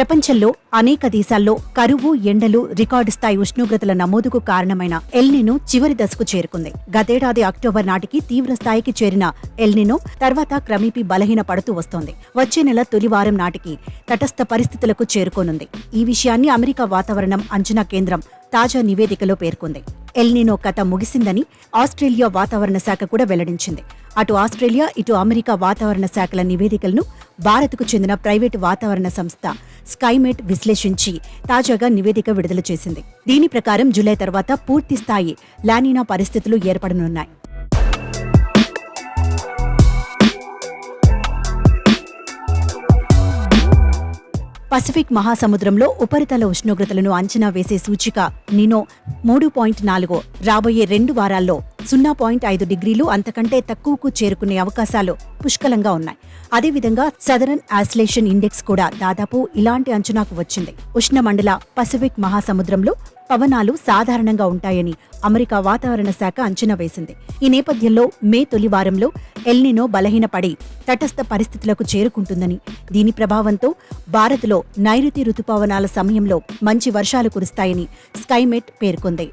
ప్రపంచంలో అనేక దేశాల్లో కరువు, ఎండలు, రికార్డు స్థాయి ఉష్ణోగ్రతల నమోదుకు కారణమైన ఎల్నినో చివరి దశకు చేరుకుంది. గతేడాది అక్టోబర్ నాటికి తీవ్ర స్థాయికి చేరిన ఎల్నినో తర్వాత క్రమేపీ బలహీన పడుతూ వస్తోంది. వచ్చే నెల తొలివారం నాటికి తటస్థ పరిస్థితులకు చేరుకోనుంది. ఈ విషయాన్ని అమెరికా వాతావరణం అంచనా కేంద్రం తాజా నివేదికలో పేర్కొంది. ఎల్నినో కథ ముగిసిందని ఆస్ట్రేలియా వాతావరణ శాఖ కూడా వెల్లడించింది. అటు ఆస్ట్రేలియా, ఇటు అమెరికా వాతావరణ శాఖల నివేదికలను భారత్కు చెందిన ప్రైవేటు వాతావరణ సంస్థ స్కైమెట్ విశ్లేషించి తాజాగా నివేదిక విడుదల చేసింది. దీని ప్రకారం జూలై తర్వాత పూర్తి స్థాయి లానినా పరిస్థితులు ఏర్పడనున్నాయి. పసిఫిక్ మహాసముద్రంలో ఉపరితల ఉష్ణోగ్రతలను అంచనా వేసే సూచిక నినో 3.4 రాబోయే 2 వారాల్లో 0.5 డిగ్రీలు అంతకంటే తక్కువకు చేరుకునే అవకాశాలు పుష్కలంగా ఉన్నాయి. అదేవిధంగా సదరన్ ఆసిలేషన్ ఇండెక్స్ కూడా దాదాపు ఇలాంటి అంచనాకు వచ్చింది. ఉష్ణమండల పసిఫిక్ మహాసముద్రంలో పవనాలు సాధారణంగా ఉంటాయని అమెరికా వాతావరణ శాఖ అంచనా వేసింది. ఈ నేపథ్యంలో మే తొలి వారంలో ఎల్నినో బలహీనపడి తటస్థ పరిస్థితులకు చేరుకుంటుందని, దీని ప్రభావంతో భారత్లో నైరుతి రుతుపవనాల సమయంలో మంచి వర్షాలు కురుస్తాయని స్కైమెట్ పేర్కొంది.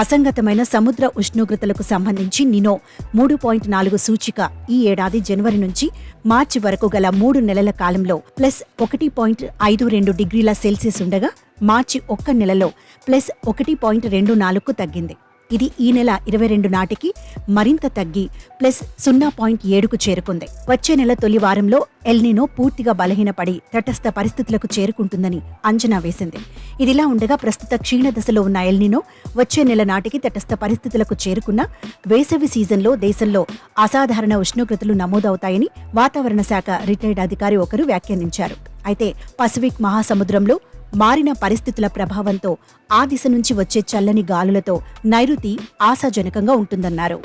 అసంగతమైన సముద్ర ఉష్ణోగ్రతలకు సంబంధించి నినో 3.4 సూచిక ఈ ఏడాది జనవరి నుంచి మార్చి వరకు గల 3 నెలల కాలంలో +1.52 డిగ్రీల సెల్సియస్ ఉండగా మార్చి ఒక్క నెలలో +1.24కు తగ్గింది. ఇది ఈ నెల 22 నాటికి మరింత తగ్గి +0.7కు చేరుకుంది. వచ్చే నెల తొలి వారంలో ఎల్నినో పూర్తిగా బలహీనపడి తటస్థ పరిస్థితులకు చేరుకుంటుందని అంచనా వేసింది. ఇదిలా ఉండగా ప్రస్తుత క్షీణ దశలో ఉన్న ఎల్నినో వచ్చే నెల నాటికి తటస్థ పరిస్థితులకు చేరుకున్న వేసవి సీజన్లో దేశంలో అసాధారణ ఉష్ణోగ్రతలు నమోదవుతాయని వాతావరణ శాఖ రిటైర్డ్ అధికారి ఒకరు వ్యాఖ్యానించారు. అయితే పసిఫిక్ మహాసముద్రంలో మారిన పరిస్థితుల ప్రభావంతో ఆ దిశ నుంచి వచ్చే చల్లని గాలులతో నైరుతి ఆశాజనకంగా ఉంటుందన్నారు.